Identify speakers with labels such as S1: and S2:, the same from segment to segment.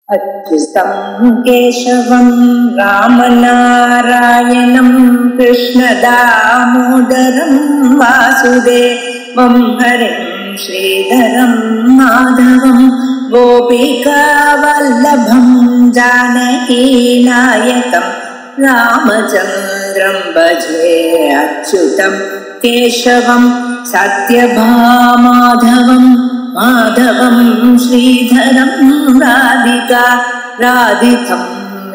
S1: अच्युतं केशवं रामनारायणं कृष्णदामोदरं वासुदेवं हरिं श्रीधरं माधवं गोपिकावल्लभं जानकीनायकं रामचन्द्रं भजे। अच्युतं केशवं सत्यभामाधवं माधवं श्रीधरं राधिका राधितम्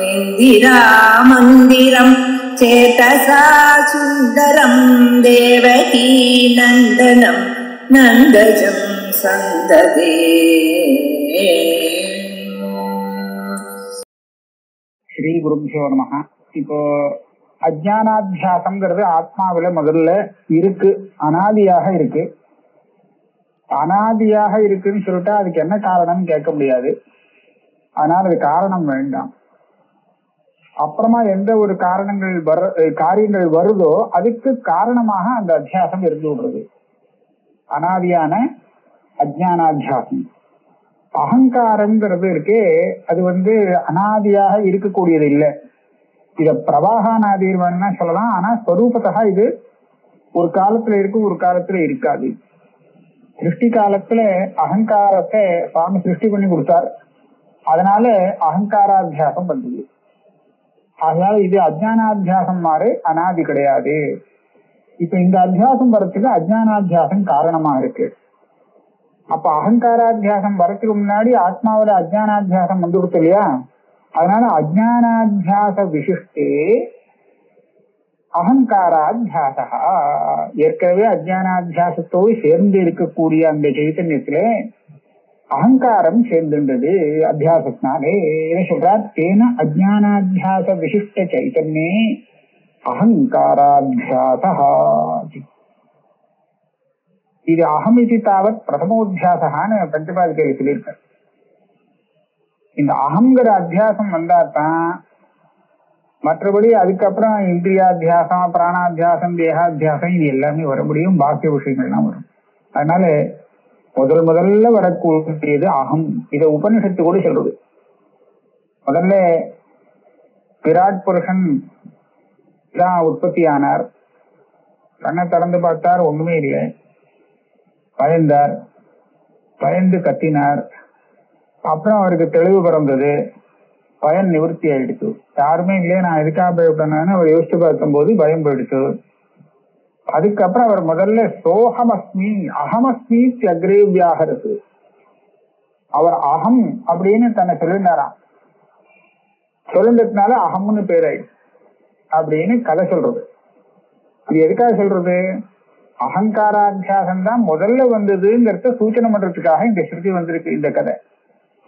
S1: इन्दिरामन्दिरं चेतसा सुन्दरं देवकी नन्दनं नन्दजं सन्ददे।
S2: ஸ்ரீ குருபியோ நமஹ. இப்போ அஜ்ஞானாத்தியாசம்ங்கிறது ஆத்மாவில முதல்ல இருக்கு, அனாதியாக இருக்கு. அனாதியாக இருக்குன்னு சொல்லிட்டா அதுக்கு என்ன காரணம்னு கேட்க முடியாது. அதனால அது காரணம் வேண்டாம். அப்புறமா எந்த ஒரு காரியங்கள் வருதோ அதுக்கு காரணமாக அந்த அத்தியாசம் இருந்து விடுறது. அனாதியான அஜ்ஞானாத்தியாசம். அகங்காரங்கிறது இருக்கே, அது அனாதியாக இருக்கக்கூடியது இல்லை. இத பிரவாகானாதீர்வன்னா சொல்லலாம். ஆனா ஸ்வரூபத்தா இது ஒரு காலத்துல இருக்கு, ஒரு காலத்துல இருக்காது. சிருஷ்டி காலத்துல அகங்காரத்தை சுவாமி சிருஷ்டி பண்ணி கொடுத்தார். அதனால அகங்காராத்தியாசம் வந்தது. அதனால இது அஜ்ஞானாத்தியாசம் மாறு அனாதி கிடையாது. இப்ப இந்த அத்தியாசம் வரத்துக்கு அஜ்ஞானாத்தியாசம் காரணமா இருக்கு. அப்ப அகங்காராத்தியாசம் வரத்துக்கு முன்னாடி ஆத்மாவோட அஜ்ஞானாத்தியாசம் வந்து கொடுத்து இல்லையா? அதனால அஜ்ஞானாத்தியாச விசிஷ்டே அகங்காராத்தியாசா, ஏற்கனவே அஜ்ஞானாத்தியாசத்தோடு சேர்ந்து இருக்கக்கூடிய அந்த சைத்தன்யத்துல அகங்காரம் சேர்ந்துன்றது அத்தியாசத்தினாலே. என்ன சொல்றார்? தேன அஜ்ஞானாத்தியாச விசிஷ்ட சைத்தன்யே அகங்காராத்தியாசா. இது அகமிதி தாவத் பிரதமோத்தியாசான்னு பஞ்சபாதிக்கையில சொல்லியிருக்கார். இந்த அகங்கிற அத்தியாசம் வந்தாதான் மற்றபடி அதுக்கப்புறம் இந்திரியாத்தியாசம், பிராணாத்தியாசம், தேகாத்தியாசம் இது எல்லாமே வர முடியும். பாக்கிய விஷயங்கள்லாம் வரும். அதனால முதல்ல வரக்கூடியது அகம். இதை உபனிஷத்து கூட சொல்றது. முதல்ல விராட் புருஷன் தான் உற்பத்தி ஆனார். கண்ணை திறந்து பார்த்தார், ஒண்ணுமே இல்லை. பயந்து கத்தினார். அப்புறம் அவருக்கு தெளிவு பிறந்தது. பயம் நிவர்த்தி ஆயிடுச்சு. யாருமே இல்லையே, நான் எதுக்காக பயப்படணும்னு அவர் யோசிச்சு பார்க்கும் போது பயம் போயிடுச்சு. அதுக்கப்புறம் அவர் முதல்ல சோஹமஸ்மி அகமஸ்மி அக்ரேவியாகிறது. அவர் அகம் அப்படின்னு தன்னை சொல்லினாராம். சொல்லுறதுனால அகம்னு பேராயிடுச்சு அப்படின்னு கதை சொல்றது. இது எதுக்காக சொல்றது? அகங்காராத்தியாசம் தான் முதல்ல வந்ததுங்கிறத சூச்சனை பண்றதுக்காக இந்த ஸ்ருதி வந்திருக்கு. இந்த கதை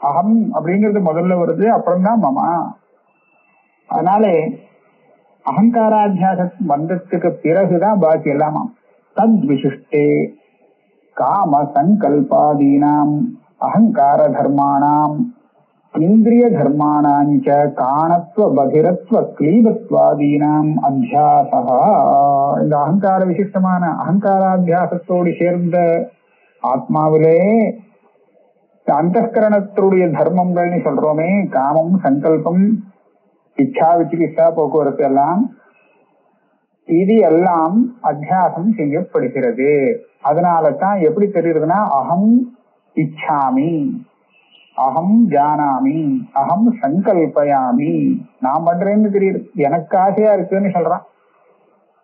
S2: அகம் அப்படிங்கிறது முதல்ல வருது, அப்புறம்தான் மமா. அதனால அகங்காராத்தியாசம் வந்ததுக்கு பிறகுதான் பாக்கி எல்லாமா. தத் விசிஷ்டே காம சங்கல்பாதீனாம் அகங்கார தர்மாணாம் இந்திரிய தர்மாணாஞ்ச காணத்வ பகிரத்வ கிளீபத்வாதீனாம் அத்தியாசா. இந்த அகங்கார விசிஷ்டமான அகங்காராத்தியாசத்தோடு சேர்ந்த ஆத்மாவிலே அந்தஸ்கரணத்துடைய தர்மங்கள்னு சொல்றோமே, காமம், சங்கல்பம், இச்சா, விசிகிச்சா, போக்குவரத்து எல்லாம், இது எல்லாம் அத்தியாசம் செய்யப்படுகிறது. அதனால தான் எப்படி தெரியுதுன்னா, அகம் இச்சாமி, அகம் ஜானாமி, அகம் சங்கல்பயாமி, நான் பண்றேன்னு தெரியுது. எனக்கு ஆசையா இருக்குன்னு சொல்றான்.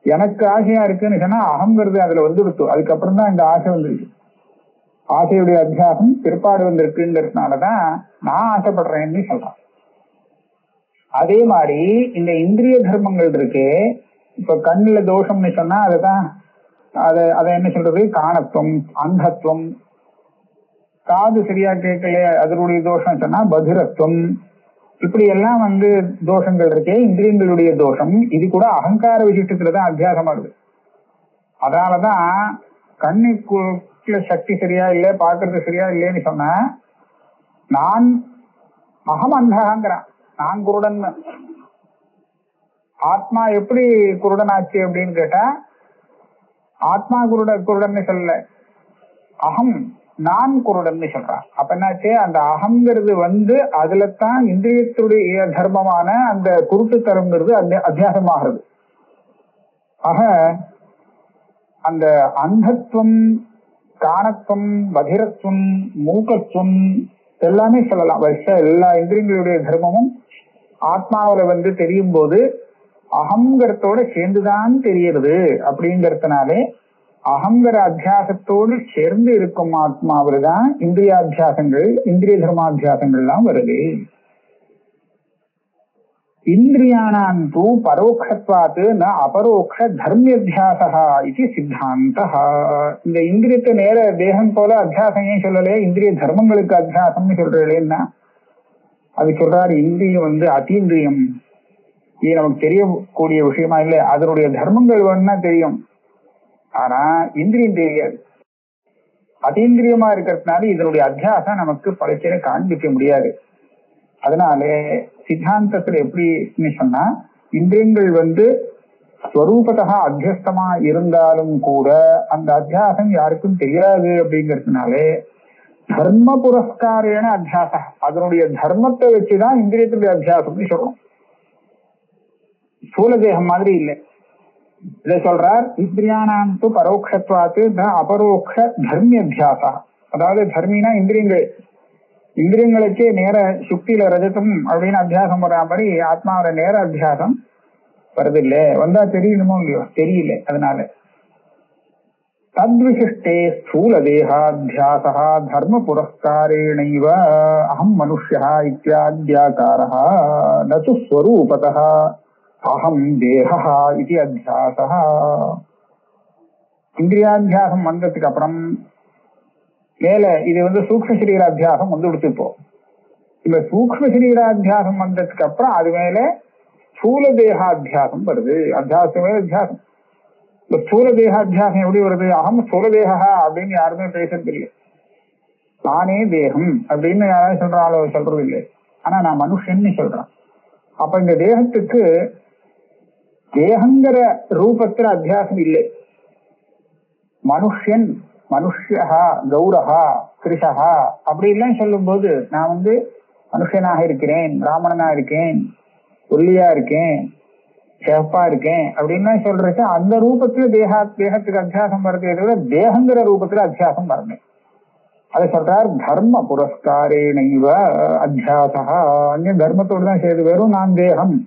S2: எனக்கு ஆசையா இருக்குன்னு சொன்னா அகங்கிறது அதுல வந்துடுத்து. அதுக்கப்புறம் தான் இந்த ஆசை வந்துருக்கு. ஆசையுடைய அத்தியாசம் பிற்பாடு வந்திருக்குங்கிறதுனாலதான் நான் ஆசைப்படுறேன்னு சொல்றான். அதே மாதிரி இந்த இந்திரிய தர்மங்கள் இருக்கு. இப்ப கண்ணுல தோஷம்னு சொன்னா அதுதான் அதை என்ன சொல்றது? காணத்துவம், அந்தத்துவம். காது சரியா கேட்கல, அதனுடைய தோஷம் சொன்னா பகிரத்துவம். இப்படி எல்லாம் தோஷங்கள் இருக்கே, இந்திரியங்களுடைய தோஷம். இது கூட அகங்கார விசிஷ்டத்துலதான் அத்தியாசமாகுது. அதனாலதான் கண்ணுக்கு சக்தி சரியா இல்ல, பாக்குறது சரியா இல்லைன்னு சொன்ன நான் அகம் அந்தகாங்கிறான். நான் குருடன். ஆத்மா எப்படி குருடன் ஆச்சு அப்படின்னு கேட்டா, ஆத்மா குருடன்னு சொல்லல, அகம் நான் குருடன்னு சொல்றான். அப்ப என்னாச்சு, அந்த அகங்கிறது அதுலத்தான் இந்திரியத்துடைய தர்மமான அந்த குருட்டுத்தரம்ங்கிறது அத்தியாசமாகிறது. ஆக அந்த அந்தத்துவம், காணத்துவம், பதிரத்துவம், மூக்கத்துவம் எல்லாமே சொல்லலாம். எல்லா இந்திரியங்களுடைய தர்மமும் ஆத்மாவில தெரியும் போது அகங்கரத்தோட சேர்ந்துதான் தெரியுது. அப்படிங்கறதுனாலே அகங்கர அத்தியாசத்தோடு சேர்ந்து இருக்கும் ஆத்மாவில தான் இந்திரியாத்தியாசங்கள், இந்திரிய தர்மாத்தியாசங்கள்லாம் வருது. இந்திரியாணாம் தூ பரோக்ஷத்வாத் ந அபரோக்ஷ தர்மியத்தியாசா இது சித்தாந்த. இந்த இந்திரியத்தை நேர தேகம் போல அத்தியாசம் ஏன் சொல்லலையே, இந்திரிய தர்மங்களுக்கு அத்தியாசம்னு சொல்றேன்னா அது சொல்றாரு. இந்திரியம் அத்தீந்திரியம், இது நமக்கு தெரியக்கூடிய விஷயமா இல்லை. அதனுடைய தர்மங்கள் வேணும்னா தெரியும், ஆனா இந்திரியம் தெரியாது. அதீந்திரியமா இருக்கிறதுனால இதனுடைய அத்தியாசம் நமக்கு பரிச்சை காண்பிக்க முடியாது. அதனால சித்தாந்தத்துல எப்படின்னு சொன்னா, இந்திரியங்கள் ஸ்வரூபத்தா அத்தியஸ்தமா இருந்தாலும் கூட அந்த அத்தியாசம் யாருக்கும் தெரியாது. அப்படிங்கிறதுனாலே தர்ம புரஸ்காரேன அத்தியாசம், அதனுடைய தர்மத்தை வச்சுதான் இந்திரியத்துடைய அத்தியாசம்னு சொல்றோம். ஸ்தூல தேகம் மாதிரி இல்லை. இதை சொல்றார், இந்திரியானாம் து பரோக்ஷத்வாத்து ந அபரோக்ஷ தர்மியத்தியாசா. அதாவது தர்மினா இந்திரியங்கள், இந்திரியங்களுக்கே நேர சுக்தியில ரஜதம் அப்படின்னு அத்தியாசம் வர்ற மாதிரி ஆத்மாவோட நேர அத்தியாசம் வருது இல்ல. வந்தா தெரியணுமோ இல்லையோ, தெரியல. அதனால தத்விசிஷ்டே ஸ்தூல தேகாத்தியாசா தர்ம புரஸ்காரேணைவ அஹம் மனுஷ்யா இத்யாத்யாகாரः நது ஸ்வரூபதः அஹம் தேஹா இது அத்தியாசः. இந்திரியாத்தியாசம் வந்ததுக்கு அப்புறம் மேல இது சூக்ஷ்ம சரீர அத்தியாசம் எடுத்துப்போம். இந்த சூக்ஷ்ம சரீராத்தியாசம் வந்ததுக்கு அப்புறம் அது மேல ஸ்தூல தேகாத்தியாசம் வருது. அத்தியாசம் மேல அத்தியாசம். இந்த ஸ்தூல தேகாத்தியாசம் எப்படி வருது? அகம் ஸ்தூல தேகா அப்படின்னு யாருமே பேசுறது இல்லை. நானே தேகம் அப்படின்னு யாராவது சொல்றது இல்லை. ஆனா நான் மனுஷன்னு சொல்றேன். அப்ப இந்த தேகத்துக்கு தேகங்கிற ரூபத்துல அத்தியாசம் இல்லை. மனுஷன், மனுஷா, கௌரஹா, கிருஷா அப்படி எல்லாம் சொல்லும் போது நான் மனுஷனாக இருக்கிறேன், பிராமணனா இருக்கேன், ஒல்லியா இருக்கேன், சேப்பா இருக்கேன் அப்படின்லாம் சொல்றதுக்கு அந்த ரூபத்துல தேகத்துக்கு அத்தியாசம் வருதே தவிர தேகங்கிற ரூபத்துல அத்தியாசம் வரணும். அதை சொல்றார் தர்ம புரஸ்காரேணைவ அத்தியாசா. அங்கே தர்மத்தோடு தான் செய்து, வெறும் நான் தேகம்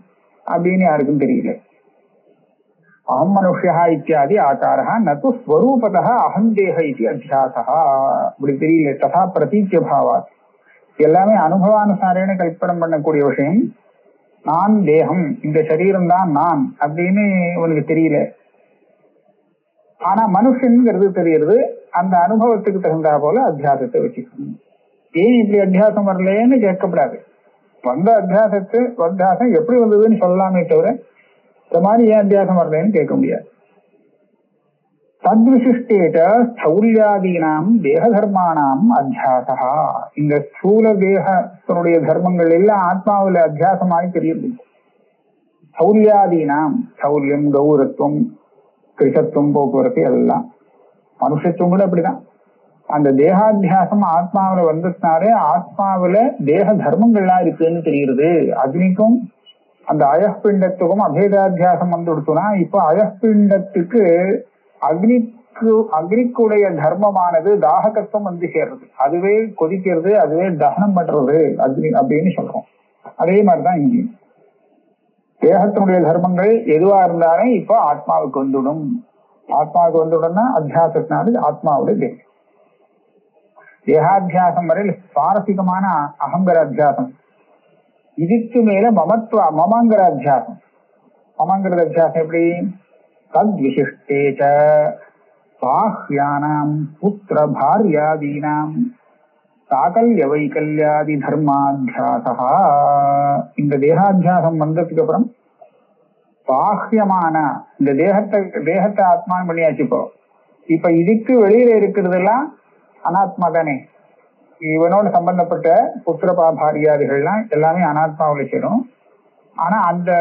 S2: அப்படின்னு யாருக்கும் தெரியல. அஹம் மனுஷ்யா இத்தியாதி ஆகாரா நது ஸ்வரூபதः அஹம் தேக இது அத்தியாசா. அப்படி தெரியல. ததா பிரதீத்திய பாவாத், எல்லாமே அனுபவானுசாரேன கல்பனம் பண்ணக்கூடிய விஷயம். நான் தேகம், இந்த சரீரம் தான் நான் அப்படின்னு உனக்கு தெரியல. ஆனா மனுஷன்ங்கிறது தெரியுது. அந்த அனுபவத்துக்கு தகுந்தா போல அத்தியாசத்தை வச்சுக்கணும். ஏன் இப்படி அத்தியாசம் வரலன்னு கேட்கப்படாது. வந்த அத்தியாசம் எப்படி வந்ததுன்னு சொல்லலாமே தவிர இந்த மாதிரி ஏன் அத்தியாசம் வரலன்னு கேட்க முடியாது. தத்விசிஷ்டேட ஸ்தௌல்யாதீனாம் தேக தர்மானாம் அத்தியாசா. இந்த ஸ்தூல தேகத்தினுடைய தர்மங்கள் எல்லாம் ஆத்மாவில அத்தியாசமாய் தெரியுது. ஸ்தௌல்யாதீனாம், ஸ்தௌல்யம், கௌரத்துவம், கிருஷத்துவம், போக்குவரத்து எல்லாம், மனுஷத்துவம் கூட அப்படிதான். அந்த தேகாத்தியாசம் ஆத்மாவில வந்ததுனாலே ஆத்மாவில தேக தர்மங்கள்லாம் இருக்குன்னு தெரியுது. அக்னிக்கும் அந்த அயப்பிண்டத்துக்கும் அபேதாத்தியாசம் வந்துடுச்சுன்னா இப்போ அயப்பிண்டத்துக்கு அக்னிக்குடைய தர்மமானது தாககத்துவம் சேர்றது. அதுவே கொதிக்கிறது, அதுவே தகனம் பண்றது அக்னி அப்படின்னு சொல்றோம். அதே மாதிரிதான் இங்கே தேகத்தினுடைய தர்மங்கள் எதுவா இருந்தாலும் இப்போ ஆத்மாவுக்கு வந்துடும். ஆத்மாவுக்கு வந்துடும்னா அத்தியாசத்தினால ஆத்மாவுடைய தேகம். தேகாத்தியாசம் வரையில் சுவாரசிகமான அகங்கர அத்தியாசம். இதுக்கு மேல மமங்கிற அத்தியாசம். மமங்கிற அத்தியாசம் எப்படி? தத்விசிஷ்டேச பாஹ்யானாம் புத்திர பாரியாதீனாம் சாகல்ய வைகல்யாதி தர்மாத்தியாசா. இந்த தேகாத்தியாசம் வந்ததுக்கு அப்புறம் பாஹ்யமான இந்த தேகத்தை ஆத்மானம் பண்ணியாச்சு. இப்ப இதுக்கு வெளியில இருக்கிறதெல்லாம் அனாத்மா தானே. இவனோட சம்பந்தப்பட்ட புத்திர பாரியாதிகள்லாம் எல்லாமே அனாத்மாவில் சேரும். ஆனா அந்த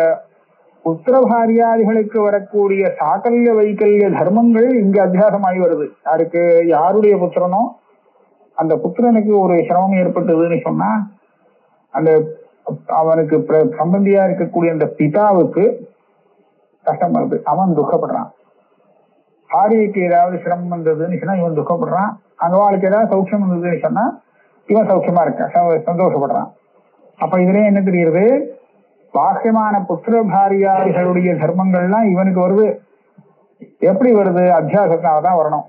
S2: புத்திர பாரியாதிகளுக்கு வரக்கூடிய சாகல்ய வைகல்ய தர்மங்கள் இங்க அத்தியாசமாகி வருது. யாருக்கு? யாருடைய புத்திரனோ அந்த புத்திரனுக்கு ஒரு சிரமம் ஏற்பட்டதுன்னு சொன்னா அந்த அவனுக்கு சம்பந்தியா இருக்கக்கூடிய அந்த பிதாவுக்கு கஷ்டம் வருது, அவன் துக்கப்படுறான். பாரியைக்கு ஏதாவது சிரமம் வந்ததுன்னு சொன்னா இவன் துக்கப்படுறான். அங்கவாளுக்கு ஏதாவது சௌக்கியம் வந்ததுன்னு சொன்னா இவன் சௌக்கியமா இருக்கான், சந்தோஷப்படுறான். அப்ப இதுல என்ன தெரியுது, பாக்கியமான புத்திர பாரியாதிகளுடைய தர்மங்கள்லாம் இவனுக்கு வருது. எப்படி வருது? அத்தியாசத்தினால்தான் வரணும்.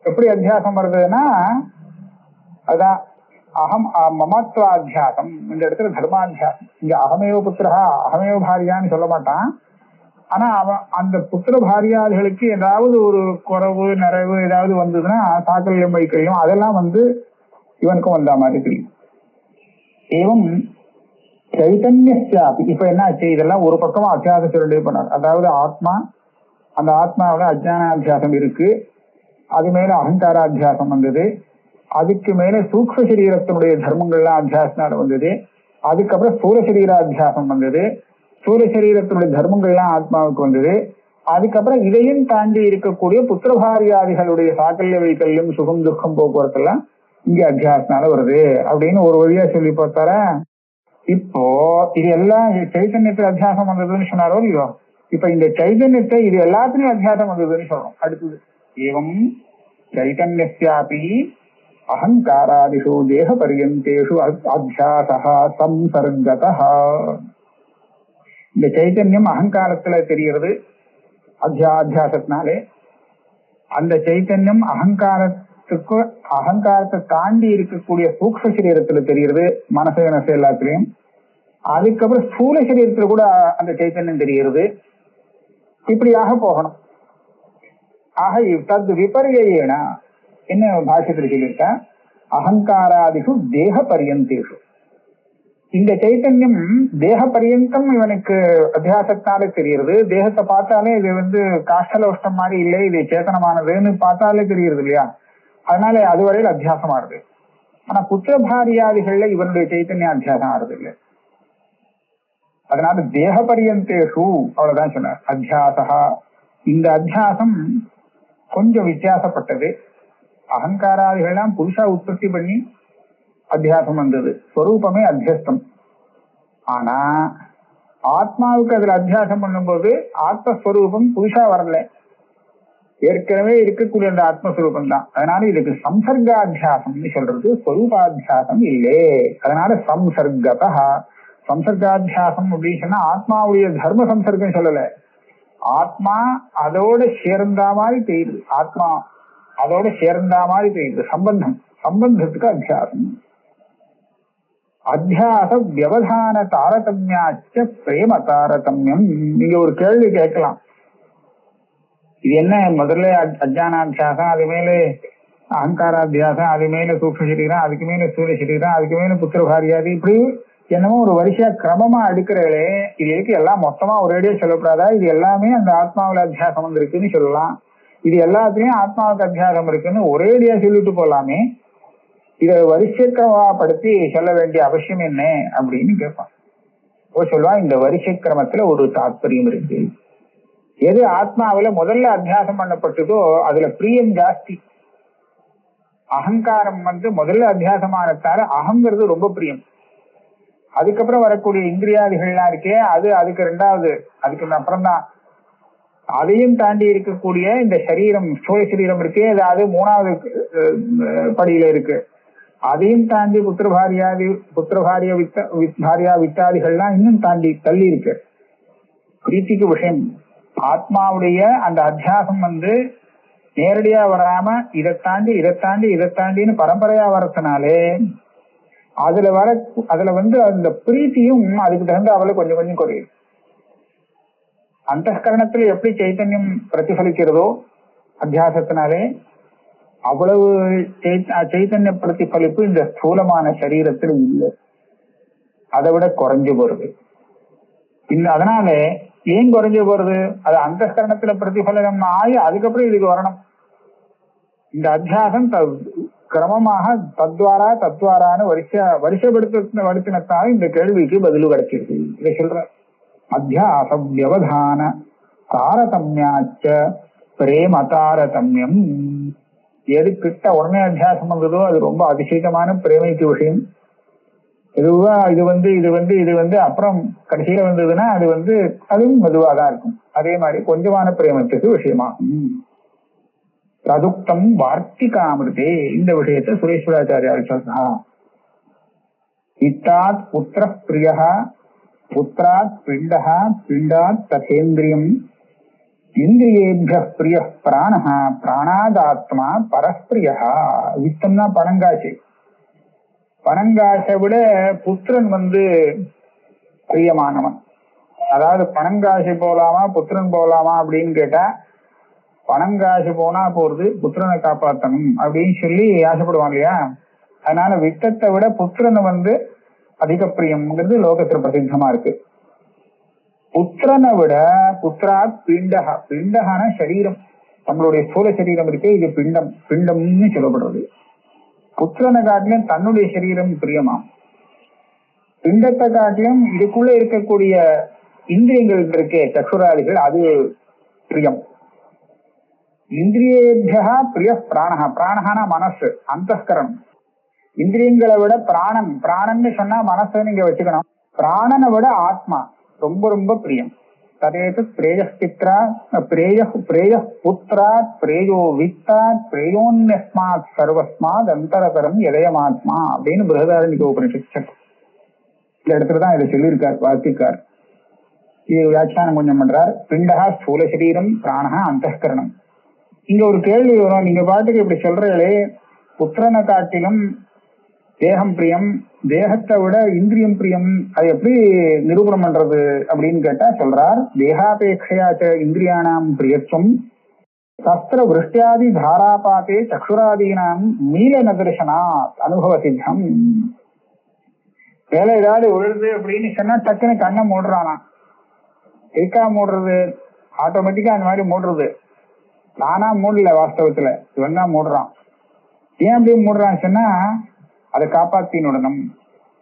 S2: எப்படி அத்தியாசம் வருதுன்னா அதான் அகம் மமத்வாத்தியாசம். இந்த இடத்துல தர்மாத்தியாசம். இங்க அகமேவ புத்திரா அகமேவ பாரியான்னு சொல்ல மாட்டான். ஆனா அவன் அந்த புத்திர பாரியாதிகளுக்கு ஏதாவது ஒரு குறைவு நிறைவு ஏதாவது வந்ததுன்னா சாக்கல்யம் வைக்கலையும் அதெல்லாம் இவனுக்கும் வந்த மாதிரி தெரியும். ஏவம் சைத்தன்யாபி. இப்ப என்ன ஆச்சு, இதெல்லாம் ஒரு பக்கமா அத்தியாசம் சொல்லிட்டே பண்ணார். அதாவது ஆத்மா, அந்த ஆத்மாவில அஜ்ஞானாத்தியாசம் இருக்கு, அது மேல அகங்காராத்தியாசம் வந்தது, அதுக்கு மேல சூக்ஷ்ம சரீரத்தினுடைய தர்மங்கள்லாம் அத்தியாசனால வந்தது, அதுக்கப்புறம் ஸ்தூல சரீராத்தியாசம் வந்தது, ஸ்தூல சரீரத்தினுடைய தர்மங்கள்லாம் ஆத்மாவுக்கு வந்தது, அதுக்கப்புறம் இதையும் தாண்டி இருக்கக்கூடிய புத்திரபாரியாதிகளுடைய சாக்கல்ய வைக்கல்யம் சுகம் துக்கம் போக்குவரத்து எல்லாம் இங்க அத்தியாசனால வருது அப்படின்னு ஒரு வழியா சொல்லி பார்த்தார. இப்போ இது எல்லாம் சைத்தன்யத்துல அத்தியாசம் வந்ததுன்னு சொன்னாரோ இல்லையோ, இப்ப இந்த சைத்தன்யத்தை இது எல்லாத்துலயும் அத்தியாசம் வந்ததுன்னு சொல்றோம். அடுத்தது ஏவம் சைத்தன்யாபி அகங்காராதிஷு தேக பரியந்தேஷு அத்தியாசா சம்சர்கதா. இந்த சைத்தன்யம் அகங்காரத்துல தெரிகிறது அத்தியாசத்தினாலே. அந்த சைத்தன்யம் அகங்காரத்தை தாண்டி இருக்கக்கூடிய சூக்ஷ்ம சரீரத்துல தெரிகிறது, மனசு எல்லாத்திலையும். அதுக்கப்புறம் ஸ்தூல சரீரத்துல கூட அந்த சைத்தன்யம் தெரிகிறது. இப்படியாக போகணும். ஆக தத் விபரியேன என்ன பாஷ்யத்தில் சொல்லியிருக்க, அகங்காராதிஷு தேக பரியந்தேஷு. இந்த சைத்தன்யம் தேக பரியந்தம் இவனுக்கு அத்தியாசத்தாலே தெரிகிறது. தேகத்தை பார்த்தாலே இது காஷ்டலோஷ்டம் மாதிரி இல்லை, இது சேத்தனமானதுன்னு பார்த்தாலே தெரிகிறது இல்லையா, அதனால அதுவரையில் அத்தியாசம் ஆறுது. ஆனா புத்திரபாரியாதிகள்ல இவனுடைய சைத்தன்யம் அத்தியாசம் ஆறுது இல்லை. அதனால தேக பரியந்தேஷு அவ்வளவுதான் சொன்னார். அத்தியாசா, இந்த அத்தியாசம் கொஞ்சம் வித்தியாசப்பட்டது. அகங்காராதிகள்லாம் புருஷா உற்பத்தி பண்ணி அத்தியாசம் வந்தது, ஸ்வரூபமே அத்தியஸ்தம். ஆனா ஆத்மாவுக்கு அதுல அத்தியாசம் பண்ணும்போது ஆத்மஸ்வரூபம் புருஷா வரல, ஏற்கனவே இருக்கக்கூடிய அந்த ஆத்மஸ்வரூபம் தான். அதனால இதுக்கு சம்சர்காத்தியாசம்னு சொல்றது, ஸ்வரூபாத்தியாசம் இல்லே. அதனால சம்சர்கதா. சம்சர்காத்தியாசம் அப்படின்னு சொன்னா ஆத்மாவுடைய தர்ம சம்சர்க்கம் சொல்லல, ஆத்மா அதோட சேர்ந்தா மாதிரி தெரியுது, ஆத்மா அதோட சேர்ந்தா மாதிரி தெரியுது. சம்பந்தத்துக்கு அத்தியாசம். அத்தியாச வியவதான தாரதமியாச்ச பிரேம தாரதமியம். நீங்க ஒரு கேள்வி கேட்கலாம், இது என்ன முதல்ல அஜ்ஞானாத்தியாசம், அது மேல அகங்காராத்தியாசம், அது மேல சூக்ஷ்ம சரீரம், அதுக்கு மேல ஸ்தூல சரீரம், அதுக்கு மேல புத்திரபாரியாதி, இப்படி என்னமோ ஒரு வரிசையா கிரமமா அடுக்கிறே. இது எதுக்கு எல்லாம் மொத்தமா ஒரேடியா சொல்லக்கூடாதா? இது எல்லாமே அந்த ஆத்மாவில அத்தியாசம் இருக்குன்னு சொல்லலாம், இது எல்லாத்துலயும் ஆத்மாவுக்கு அத்தியாசம் இருக்குன்னு ஒரேடியா சொல்லிட்டு போலாமே, இதை வரிசைக்கிரமப்படுத்தி சொல்ல வேண்டிய அவசியம் என்ன அப்படின்னு கேட்பான். சொல்லுவா, இந்த வரிசை கிரமத்துல ஒரு தாத்பரியம் இருக்கு. எது ஆத்மாவில முதல்ல அத்தியாசம் பண்ணப்பட்டதோ அதுல பிரியம் ஜாஸ்தி. அகங்காரம் முதல்ல அத்தியாசமானதால அகங்கிறது ரொம்ப பிரியம். அதுக்கப்புறம் வரக்கூடிய இந்திரியாதிகள்லாம் இருக்கே, அதுக்கு ரெண்டாவது, அதுக்கு அப்புறம் தான். அதையும் தாண்டி இருக்கக்கூடிய இந்த சரீரம், ஸ்தூல சரீரம் இருக்கே, அது மூணாவது படியில இருக்கு. அதையும் தாண்டி புத்திரபாரியா வித்தாதிகள்லாம் இன்னும் தாண்டி தள்ளி இருக்கு. பிரீத்திக்கு விஷயம் ஆத்மாவுடைய அந்த அத்தியாசம் நேரடியா வராம இதை தாண்டின்னு பரம்பரையா வரதுனாலே அதுல அந்த பிரீத்தியும் அதுக்கு தகுந்த அவளை கொஞ்சம் கொஞ்சம் குறையுது. அந்தஸ்கரணத்துல எப்படி சைத்தன்யம் பிரதிபலிக்கிறதோ அத்தியாசத்தினாலே, அவ்வளவு சைத்தன்ய பிரதிபலிப்பு இந்த ஸ்தூலமான சரீரத்தில் இல்லை, அதை விட குறைஞ்சு போறது. அதனால ஏன் குறைஞ்சு போறது, அது அந்தஸ்கரணத்துல பிரதிபலனம் ஆகி அதுக்கப்புறம் இதுக்கு வரணும். இந்த அத்தியாசம் கிரமமாக தத்வாரான்னு வரிசைப்படுத்தினத்தால இந்த கேள்விக்கு பதில் கிடைச்சிருக்கு. இதை சொல்ற அத்தியாச வியவதான தாரதமியாச்ச பிரேம தாரதமியம். எது கிட்ட உடனே அத்தியாசம் வந்ததோ அது ரொம்ப அதிசயமான பிரேமைக்கு விஷயம். மெதுவா இது வந்து அப்புறம் கடைசியில வந்ததுன்னா அதுவும் மெதுவா தான் இருக்கும். அதே மாதிரி கொஞ்சமான பிரேமத்துக்கு விஷயமாகும். பிரதுக்தம் வார்த்திகாமிருதே, இந்த விஷயத்தை சுரேஸ்வராச்சாரியார் சொல்றா. இத்தாத் புத்திர பிரியா, புத்திராத் பிண்டா, பிண்டாத் ததேந்திரியம், இந்திரியேபிய பிரிய பிராணஹ, பிராணாதாத்மா பரஸ்பிரியா. வித்தம்னா பணங்காட்சி. பணங்காசை விட புத்திரன் பிரியமானவன். அதாவது பணங்காசு போலாமா புத்திரன் போலாமா அப்படின்னு கேட்டா, பணங்காசு போனா போறது, புத்திரனை காப்பாற்றணும் அப்படின்னு சொல்லி ஆசைப்படுவாங்க இல்லையா. அதனால வித்தத்தை விட புத்திரனை அதிக பிரியம்ங்கிறது லோகத்துல பிரசித்தமா இருக்கு. புத்திரனை விட புத்திராத் பிண்டகா, பிண்டகான சரீரம், நம்மளுடைய ஸ்தூல சரீரம் இருக்கே, இது பிண்டம், பிண்டம்னு சொல்லப்படுறது. புத்திரனை காட்டிலும் தன்னுடைய சரீரம் பிரியமா. பிண்டத்தை காட்டிலும் இதுக்குள்ள இருக்கக்கூடிய இந்திரியங்கள் இருக்கே, சக்ஷுராதிகள், அது பிரியம். இந்திரியேபியா பிரிய பிராணஹா, பிராணஹானா மனசு, அந்தஸ்கரணம். இந்திரியங்களை விட பிராணன், பிராணன்னு சொன்னா மனசு நீங்க வச்சுக்கணும். பிராணனை விட ஆத்மா ரொம்ப ரொம்ப பிரியம். ததேது பிரேயஸ்பித்ரா பிரேய புத்திராத் பிரேயோ வித்தாத் பிரேயோன்யஸ்மாத் சர்வஸ்மாத் அந்தரதரம் எதயமாத்மா அப்படின்னு பிருஹதாரண்யக உபனிஷத் இந்த இடத்துலதான் இதை சொல்லியிருக்கார் வார்த்திக்கார். இது வியாக்கியானம் கொஞ்சம் பண்றார். பிண்டகா ஸ்தூல சரீரம், பிராணஹா அந்தஸ்கரணம். இங்க ஒரு கேள்வி வரும், நீங்க பாட்டுக்கு இப்படி சொல்றீங்களே, புத்திரனை காட்டிலும் தேகம் பிரியம், தேகத்தை விட இந்திரியம் பிரியம், அது எப்படி நிரூபணம் பண்றது அப்படின்னு கேட்டா சொல்றார். தேகாபேட்சையாச்ச இந்திரியானாம் பிரியத்துவம் சஸ்திர விருஷ்டியாதி தாராபாத்தே சக்ஷுராதீனாம் நீல நதர்சனா அனுபவ சித்தம். வேலை ஏதாவது விழுது அப்படின்னு சொன்னா டக்குன்னு கண்ணை மூடுறானா. எதுக்கா மூடுறது? ஆட்டோமேட்டிக்கா அந்த மாதிரி மூடுறது. நானா மூடல, வாஸ்தவத்துல இவன் தான் மூடுறான். ஏன் அப்படி மூடுறான்னு சொன்னா, அதை காப்பாத்தினுடனும்.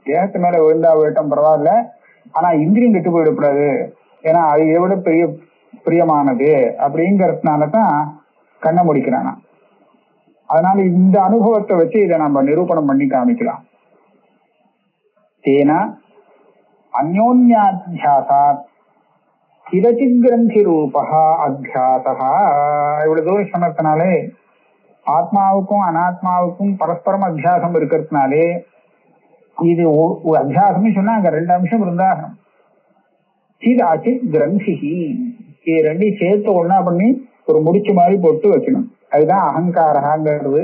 S2: தேகத்து மேல விழுந்தா விழட்டும் பரவாயில்ல, ஆனா இந்திரியம் கெட்டு போயிடக்கூடாது, ஏன்னா அது இதை விட பெரிய பிரியமானது அப்படிங்கறதுனாலதான் கண்ணை முடிக்கிறானா. அதனால இந்த அனுபவத்தை வச்சு இதை நம்ம நிரூபணம் பண்ணி காமிக்கலாம். தேனா அந்யோன்யாத்தியாசாத் கிரச்சித் கிரந்தி ரூபா அத்தியாசா. இவ்வளவு தூரம் சொன்னதுனாலே ஆத்மாவுக்கும் அனாத்மாவுக்கும் பரஸ்பரம் அத்தியாசம் இருக்கிறதுனாலே, இது அத்தியாசம்னு சொன்னா அங்க ரெண்டு அம்சம் இருந்தாகணும். சித் அச்சித் கிரந்தி, இது ரெண்டையும் சேர்த்து ஒன்னா பண்ணி ஒரு முடிச்சு மாதிரி போட்டு வைக்கணும். அதுதான் அகங்காரங்கிறது.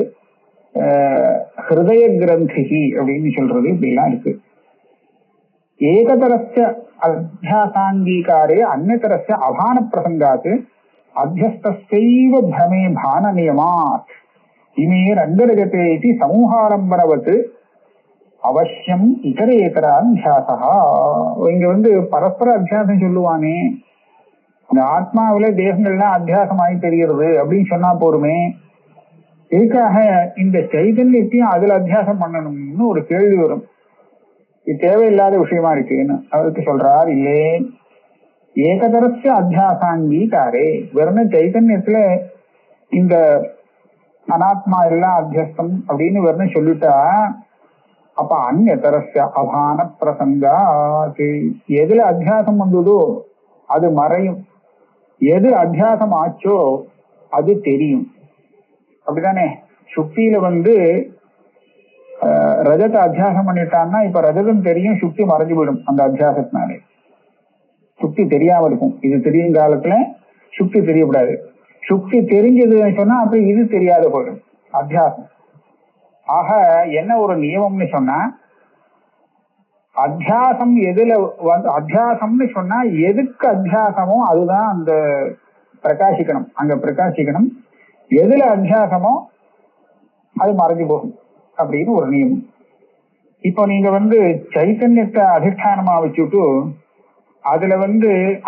S2: ஹிருதய கிரந்தி அப்படின்னு சொல்றது இப்படிலாம் இருக்கு. ஏகதரஸ்ய அத்தியாசாங்கீகாரே அந்நியதரஸ்ய அபான பிரசங்காத் அத்தியஸ்தஸ்யைவ பிரமே பான நியமாத் இமே ரங்கரஜதே இதி சமூகாரம்பரவத் அவசியம் இதரேதர அத்தியாசா. இங்க பரஸ்பர அத்தியாசம் சொல்லுவானே, இந்த ஆத்மாவில தேகங்கள்லாம் அத்தியாசமாயி தெரிகிறது அப்படின்னு சொன்னா போருமே, இதுக்காக இந்த சைதன்யத்தையும் அதுல அத்தியாசம் பண்ணணும்னு ஒரு கேள்வி வரும். இது தேவையில்லாத விஷயமா இருக்குன்னு அவருக்கு சொல்றார். இல்லே, ஏகதரஸ்ய அத்தியாசாங்கீகாரே, வெறும் சைதன்யத்துல இந்த அனாத்மா எல்லாம் அத்தியஸ்தம் அப்படின்னு வெறும் சொல்லிட்டா, அப்ப அந்நியதரஸ்ய அபான பிரசங்கா, எதுல அத்தியாசம் வந்ததோ அது மறையும், எது அத்தியாசம் ஆச்சோ அது தெரியும். அப்படித்தானே? சுக்தியில ரஜத்தை அத்தியாசம் பண்ணிட்டான்னா இப்ப ரஜதம் தெரியும், சுக்தி மறைஞ்சு போயிடும் அந்த அத்தியாசத்தினாலே. சுக்தி தெரியாம இருக்கும். இது தெரியும் காலத்துல சுக்தி தெரியக்கூடாது. சுக்தி தெரிஞ்சதுன்னு சொன்னா அப்ப இது தெரியாத போயிடும் அத்தியாசம். ஆக என்ன ஒரு நியமம்னு சொன்னா, அத்தியாசம் எதுல அத்தியாசம்னு சொன்னா எதுக்கு அத்தியாசமோ அதுதான் அந்த பிரகாசிக்கணும், அங்க பிரகாசிக்கணும். எதுல அத்தியாசமோ அது மறைஞ்சு போகும் அப்படின்னு ஒரு நியமம். இப்போ நீங்க சைத்தன்யத்தை அதிஷ்டானமா வச்சுட்டு அதுல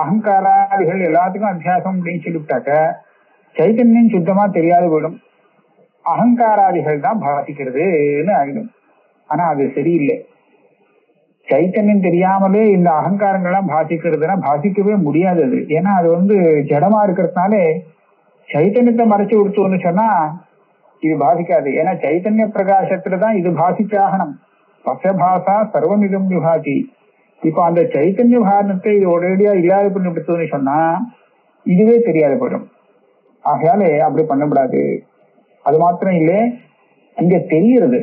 S2: அகங்காராதிகள் எல்லாத்துக்கும் அத்தியாசம் அப்படின்னு சொல்லிவிட்டாக்க சைத்தன்யம் சுத்தமா தெரியாது போயிடும், அகங்காராதிகள் தான் பாசிக்கிறதுன்னு ஆகிடும். ஆனா அது சரியில்லை. சைத்தன்யம் தெரியாமலே இந்த அகங்காரங்கள்லாம் பாசிக்கிறதுனா பாசிக்கவே முடியாது. அது ஏன்னா அது ஜடமா இருக்கிறதுனாலே சைத்தன்யத்தை மறைச்சு கொடுத்தோன்னு சொன்னா இது பாதிக்காது. ஏன்னா சைத்தன்ய பிரகாசத்துலதான் இது பாதிச்சாகணும். பசபாசா சர்வமிதம் விபாதி. இப்ப அந்த சைத்தன்ய பாரணத்தை இது ஒரேடியா இல்லாத பண்ணிவிடுத்துன்னு சொன்னா இதுவே தெரியாது போயிடும். ஆகையாலே அப்படி பண்ணக்கூடாது. அது மாத்திரம் இல்லை, இங்க தெரிகிறது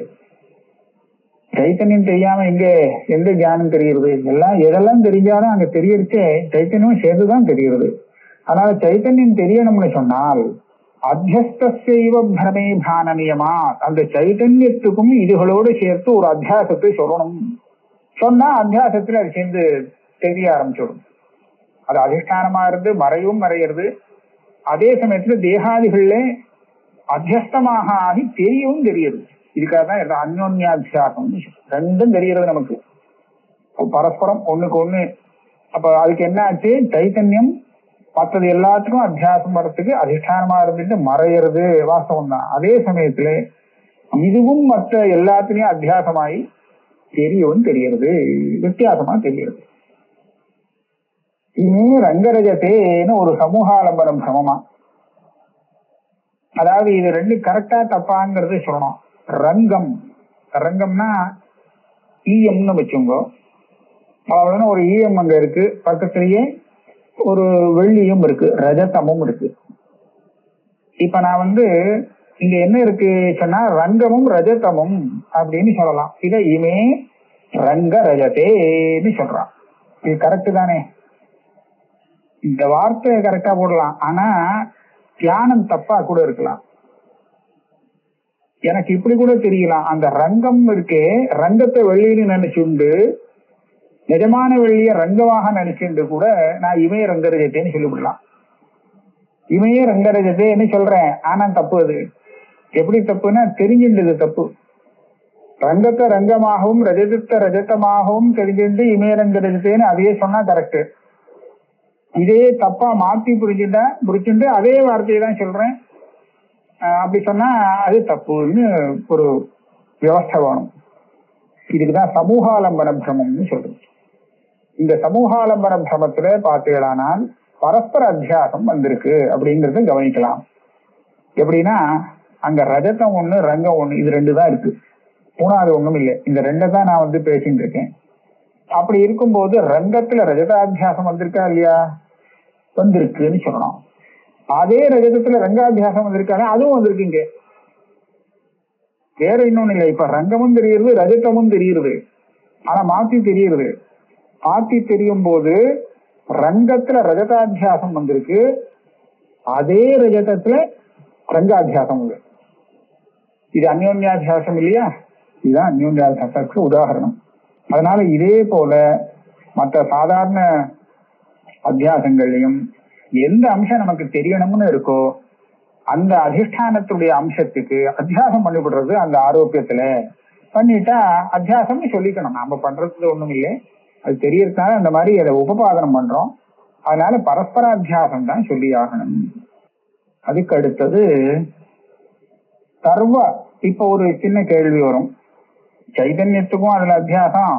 S2: சைத்தன்யம் தெரியாம இங்க எந்த ஞானம் தெரிகிறது? எல்லாம் எதெல்லாம் தெரிஞ்சாலும் அங்க தெரியறச்சே சைத்தன்யம் சேர்ந்துதான் தெரிகிறது. அதனால சைத்தன்யம் தெரியணும்னு சொன்னால் அத்தியஸ்தசைவ பிரமே பானனியமா, அந்த சைத்தன்யத்துக்கும் இதுகளோடு சேர்த்து ஒரு அத்தியாசத்தை சொல்லணும். சொன்னா அத்தியாசத்துல அது சேர்ந்து தெரிய ஆரம்பிச்சிடும். அது அதிஷ்டானமா இருந்து மறையறது. அதே சமயத்துல தேகாதிகள்ல அத்தியஸ்தமாக ஆகி தெரியவும் தெரியுது. இதுக்காக தான் அந்யோன்யாத்தியாசம் ரெண்டும் தெரிகிறது நமக்கு பரஸ்பரம் ஒண்ணுக்கு ஒண்ணு. அப்ப அதுக்கு என்ன ஆச்சு? சைத்தன்யம் மற்றது எல்லாத்துக்கும் அத்தியாசம் வர்றதுக்கு அதிஷ்டானமா இருந்துட்டு மறையிறது வாஸ்தவம் தான். அதே சமயத்துல இதுவும் மற்ற எல்லாத்துலயும் அத்தியாசமாயி தெரியவும் தெரிகிறது, வித்தியாசமா தெரிகிறது. இனி ரங்கரஜத்தேன்னு ஒரு சமூகாலம்பரம் சிரமமா, அதாவது இது ரெண்டு கரெக்டா தப்பாங்கிறது சொல்லணும். ரங்கம்னா ஈயம்னு வச்சுங்க. அவ்வளவுன்னு ஒரு ஈயம் அங்க இருக்கு, பக்கத்திலேயே ஒரு வெள்ளியும் இருக்கு, ரஜதமும் இருக்கு. இப்ப நான் இங்க என்ன இருக்கு சொன்னா ரங்கமும் ரஜதமும் அப்படின்னு சொல்லலாம். இத இமே ரங்க ரஜதேன்னு சொல்றான். இது கரெக்ட் தானே? இந்த வார்த்தை கரெக்டா போடலாம். ஆனா தியானம் தப்பா கூட இருக்கலாம். எனக்கு இப்படி கூட தெரியலாம், அந்த ரங்கம் இருக்கே ரங்கத்தை வெள்ளின்னு நினைச்சுண்டு நிஜமான வெள்ளிய ரங்கமாக நினைச்சுண்டு கூட நான் இமய ரங்கரஜத்தேன்னு சொல்லிவிடலாம். இமய ரங்கரஜத்தேன்னு சொல்றேன், ஆனா தப்பு. அது எப்படி தப்புன்னா தெரிஞ்சுண்டது தப்பு. ரங்கத்தை ரங்கமாகவும் ரஜதத்தை ரஜதமாகவும் தெரிஞ்சுண்டு இமய ரங்கரஜத்தேன்னு அதையே சொன்னா கரெக்ட். இதே தப்பா மாத்தி புரிச்சுட்டு அதே வார்த்தையை தான் சொல்றேன் அப்படி சொன்னா அது தப்புன்னு ஒரு வியவஸ்தை வேணும். இதுக்குதான் சமூகாலம்பன பிரமம்னு சொல்றது. இந்த சமூகாலம்பன பிரமத்துல பார்த்தீங்களானால் பரஸ்பர அத்தியாசம் வந்திருக்கு அப்படிங்கறத கவனிக்கலாம். எப்படின்னா அங்க ரஜதம் ஒண்ணு ரங்கம் ஒண்ணு, இது ரெண்டு தான் இருக்கு, மூணாவது ஒண்ணும் இல்லை. இந்த ரெண்டை தான் நான் பேசிட்டு இருக்கேன். அப்படி இருக்கும்போது ரங்கத்துல ரஜதாத்தியாசம் வந்திருக்கா இல்லையா? வந்திருக்குன்னு சொல்லணும். அதே ரஜதத்துல ரங்காத்தியாசம் வந்திருக்காங்க, அதுவும் வந்திருக்குங்க. வேற இன்னொன்னு இல்லை. இப்ப ரங்கமும் தெரியுது, ரஜதமும் தெரியுது, ஆனா மாத்தி தெரியுது. மாத்தி தெரியும் போது ரங்கத்துல ரஜதாத்தியாசம் வந்திருக்கு, அதே ரஜதத்துல ரங்காத்தியாசம் உண்டு. இது அந்யோன்யாத்தியாசம் இல்லையா? இதுதான் அந்யோன்யாத்தியாசத்துக்கு உதாரணம். அதனால இதே போல மற்ற சாதாரண அத்தியாசங்களையும் எந்த அம்சம் நமக்கு தெரியணும்னு இருக்கோ அந்த அதிஷ்டானத்துடைய அம்சத்துக்கு அத்தியாசம் பண்ணிவிடுறது. அந்த ஆரோக்கியத்துல பண்ணிட்டா அத்தியாசம்னு சொல்லிக்கணும். நாம பண்றது ஒண்ணும் இல்லை, அது தெரியறதுனால அந்த மாதிரி அதை உபபாதனம் பண்றோம். அதனால பரஸ்பர அத்தியாசம் தான் சொல்லி ஆகணும். அதுக்கு அடுத்தது சர்வ. இப்ப ஒரு சின்ன கேள்வி வரும், சைதன்யத்துக்கும் அதுல அத்தியாசம்,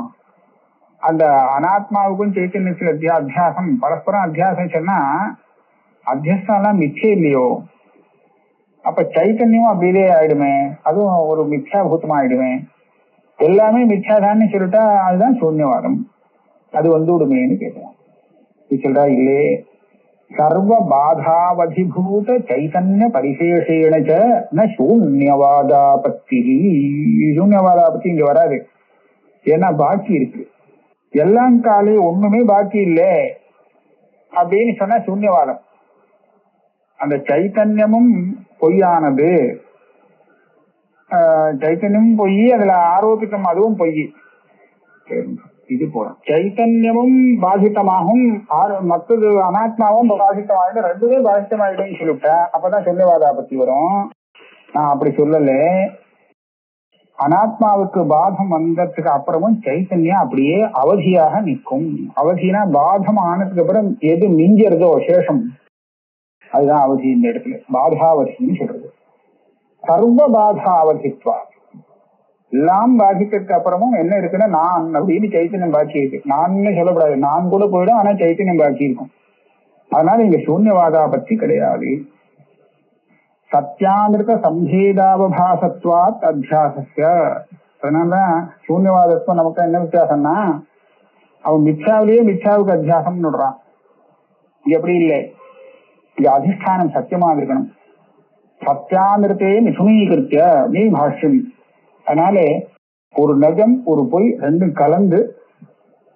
S2: அந்த அனாத்மாவுக்கும் சைத்தன்யத்துல அத்தியாசம், பரஸ்பரம் அத்தியாசம் சொன்னா அத்தியாசம்லாம் மிச்சே இல்லையோ? அப்ப சைத்தன்யமும் அப்படியே ஆயிடுமே, அதுவும் ஒரு மித்யாபூத்தமா ஆயிடுமே. எல்லாமே மித்யாதான்னு சொல்லிட்டா அதுதான் சூன்யவாதம், அது விடுமேன்னு கேட்கலாம். சொல்றா இல்லே, சர்வ பாதாவதிபூத சைத்தன்ய பரிசேஷேன சூன்யவாதாபத்தி. சூன்யவாதாபத்தி இங்க வராது, ஏன்னா பாக்கி இருக்கு. எல்லாம் காலி ஒண்ணுமே பாக்கி இல்லை அப்படின்னு சொன்னா சூன்யவாதம். அந்த சைத்தன்யமும் பொய்யானது, சைத்தன்யமும் பொய், அதுல ஆரோபித்தம் அதுவும் பொய். இது போல சைத்தன்யமும் பாதித்தமாகும், மற்றது அனாத்மாவும் பாதித்தமாயிடும், ரெண்டுமே பாதித்தமாயிடும் சொல்லிவிட்டேன். அப்பதான் சூன்யவாதா பத்தி வரும். நான் அப்படி சொல்லல. அனாத்மாவுக்கு பாதம் வந்ததுக்கு அப்புறமும் சைத்தன்யம் அப்படியே அவதியாக நிற்கும். அவதினா பாதம் ஆனதுக்கு அப்புறம் எது மிஞ்சறதோ சேஷம், அதுதான் அவதி. இந்த இடத்துல பாதாவதின்னு சொல்றது. சர்வ பாதா அவதித்வா, எல்லாம் பாதிக்கிறதுக்கு அப்புறமும் என்ன இருக்குன்னா நான் அப்படின்னு சைத்தன்யம் பாக்கி இருக்கு. நான் சொல்லக்கூடாது, நான் கூட போயிடும், ஆனா சைத்தன்யம் பாக்கி இருக்கும். அதனால இங்க சூன்யவாதா பத்தி கிடையாது. சத்யாமிருத சம்பேதாவபாசத்வாத் அத்தியாசஸ்ய. அதனாலதான் சூன்யவாதத்துவம் நமக்கு என்ன வித்தியாசம்னா, அவன் மிச்சாவிலேயே மிச்சாவுக்கு அத்தியாசம்னு விடுறான். இது எப்படி இல்லை, இது அதிஷ்டானம் சத்தியமா இருக்கணும். சத்தியாமிருத்தையே மிதுனீகிருத்திய நீ பாஷ்யம். அதனால ஒரு நஜம் ஒரு பொய் ரெண்டும் கலந்து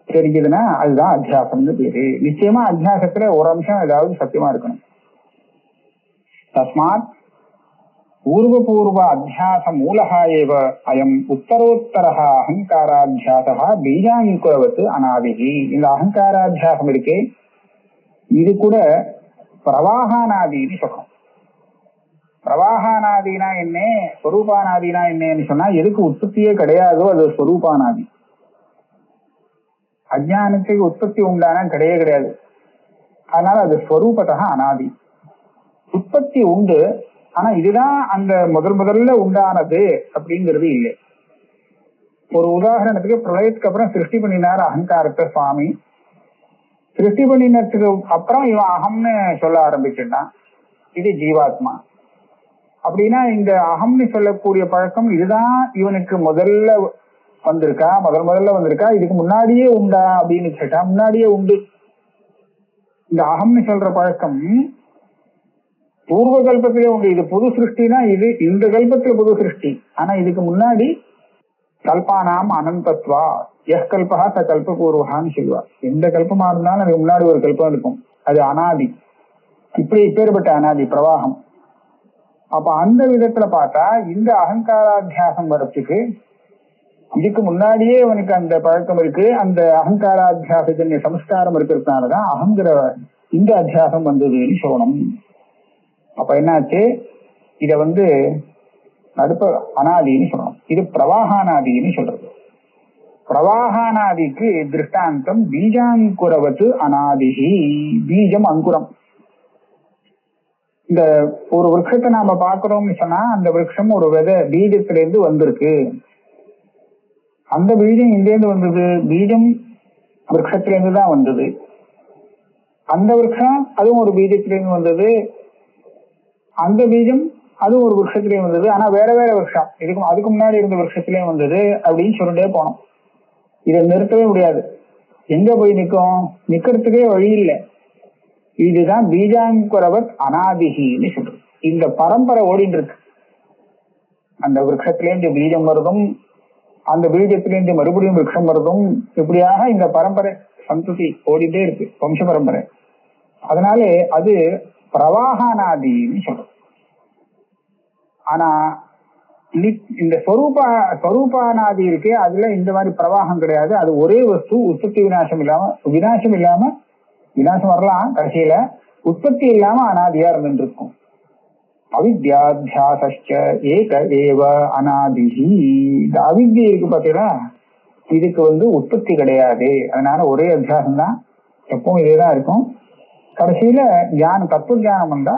S2: தெரிஞ்சதுன்னா அதுதான் அத்தியாசம்னு பேரு. நிச்சயமா அத்தியாசத்துல ஒரு அம்சம் ஏதாவது சத்தியமா இருக்கணும். தஸ்மாத் பூர்வபூர்வ அத்தியாச மூலஹ ஏவ அயம் உத்தரோத்தரஹ அகங்காராத்தியாசஹ பீஜாங்குரவத் அநாதிஹி. இந்த அகங்காராத்தியாசம் இருக்கே, இது கூட பிரவாகானாதின்னு சொல்றோம். பிரவாகானாதினா என்ன, ஸ்வரூபானாதினா என்னன்னு சொன்னா, எதுக்கு உற்பத்தியே கிடையாதோ அது ஸ்வரூபானாதி. அஜ்ஞானத்துக்கு உற்பத்தி உண்டானா கிடையவே கிடையாது. அதனால அது ஸ்வரூபத்தா அனாதி. உற்பத்தி உண்டு, ஆனா இதுதான் அந்த முதல்ல உண்டானது அப்படிங்கிறது இல்லை. ஒரு உதாரணத்துக்கு, பிரளயத்துக்கு அப்புறம் சிருஷ்டி பண்ணினார் அகங்காரத்தை சுவாமி. சிருஷ்டி பண்ணினத்துக்கு அப்புறம் இவன் அகம்னு சொல்ல ஆரம்பிச்சுட்டான். இது ஜீவாத்மா. அப்படின்னா இந்த அகம்னு சொல்லக்கூடிய பழக்கம் இதுதான் இவனுக்கு முதல்ல வந்திருக்கா, இதுக்கு முன்னாடியே உண்டா அப்படின்னு கேட்டா முன்னாடியே உண்டு. இந்த அகம்னு சொல்ற பழக்கம் பூர்வ கல்பத்திலே உண்டு. இது புது சிருஷ்டினா இது இந்த கல்பத்துல புது சிருஷ்டி. ஆனா இதுக்கு முன்னாடி கல்பானாம் அனந்தத்வா கல்பகா ச கல்ப பூர்வகான்னு சொல்லுவா. எந்த கல்பமா இருந்தாலும் அதுக்கு முன்னாடி ஒரு கல்பம் இருக்கும். அது அனாதி. இப்படி இப்பேற்பட்ட அனாதி பிரவாகம். அப்ப அந்த விதத்துல பார்த்தா இந்த அகங்காராத்தியாசம் வரத்துக்கு இதுக்கு முன்னாடியே அவனுக்கு அந்த பழக்கம் இருக்கு. அந்த அகங்காராத்தியாசத்தின் சம்ஸ்காரம் இருக்கிறதுனாலதான் அகங்கிற இந்த அத்தியாசம் வந்ததுன்னு சொல்லணும். அப்ப என்னாச்சு, இத நடுப்ப அனாதின்னு சொல்லணும். இது பிரவாகானாதின்னு சொல்றது. பிரவாகானாதிக்கு திருஷ்டாந்தம் பீஜாங்குரவத்து அனாதிஹி. பீஜம் அங்குரம். இந்த ஒரு விருட்சத்தை நாம பாக்குறோம்னு சொன்னா, அந்த விருட்சம் ஒரு விதை பீஜத்திலிருந்து வந்திருக்கு. அந்த பீஜம் எங்கேருந்து வந்தது? பீஜம் விருட்சத்திலிருந்து தான் வந்தது. அந்த விருட்சம் அதுவும் ஒரு பீஜத்திலிருந்து வந்தது. அந்த பீஜம் அதுவும் ஒரு விருட்சத்திலேயும் வந்தது. ஆனா வேற வேற விருட்சம். அதுக்கு முன்னாடி இருந்த விருட்சத்திலேயும் வந்தது அப்படின்னு சொல்லிட்டே போனோம். இதை நிறுத்தவே முடியாது. எங்க போய் நிக்கிறதுக்கே வழி இல்லை. இதுதான் பீஜாங்குரவத் அனாதிகின்னு சொல்றது. இந்த பரம்பரை ஓடிட்டு இருக்கு. அந்த விருட்சத்திலேருந்து பீஜம் வருதும், அந்த பீஜத்திலேருந்து மறுபடியும் விருட்சம் வருதும், இப்படியாக இந்த பரம்பரை சந்ததி ஓடிட்டே இருக்கு, வம்ச பரம்பரை. அதனால அது பிரவாகானாதின்னு சொல்றது. ஆனா இந்த ஸ்வரூபானாதி இருக்கு, அதுல இந்த மாதிரி பிரவாகம் கிடையாது. அது ஒரே வஸ்து, உற்பத்தி விநாசம் இல்லாம விநாசம் வரலாம், கடைசியில உற்பத்தி இல்லாம அனாதியா இருந்துட்டு இருக்கும். அவித்யாத்யாச ஏக ஏவ அநாதிஹி. இந்த அவித்யை இருக்கு பாத்தீங்களா, இதுக்கு உற்பத்தி கிடையாது. அதனால ஒரே அத்தியாசம் தான், எப்பவும் இதேதான் இருக்கும். கடைசியில தத்துவ ஞானம் வந்தா